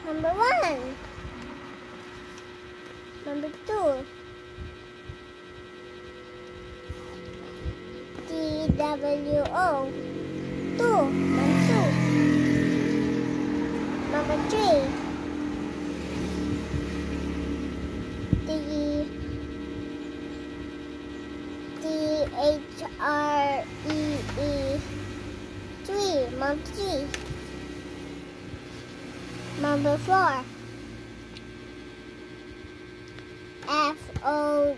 Number 1. Number 2. TWO. 2. Number 3. THREE. 3. Number 3. Number 4. FOUR.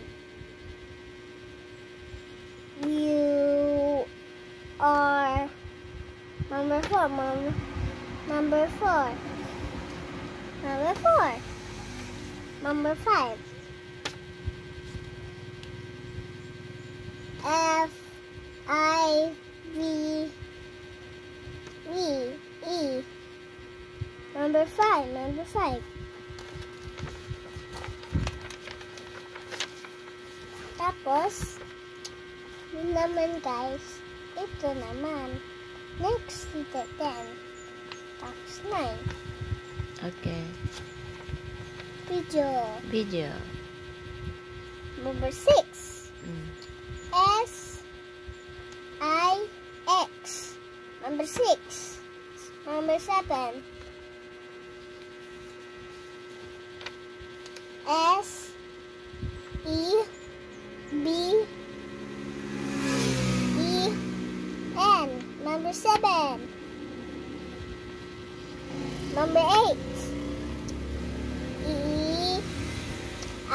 Number 4. Number 4. Number 5. FIVE. Number 5. Tapos, yun naman guys, ito naman. Next, ito 10. Tapos 9. Okay. Video. Number 6. SIX. Number 6. Number 7. SEBEN. Number 7. Number 8.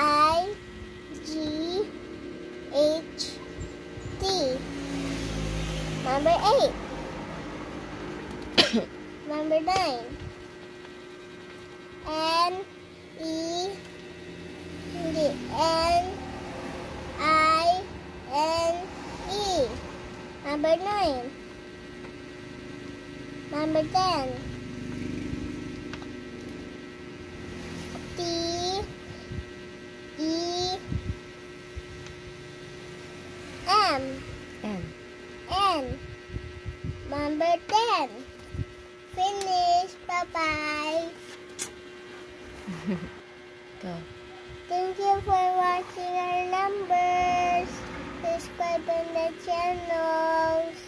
EIGHT. Number 8. Number 9. NINE. Number 9. Number 10. TEM. Number 10. Finish. Bye-bye. Go. Thank you for watching our numbers. Subscribe on the channels.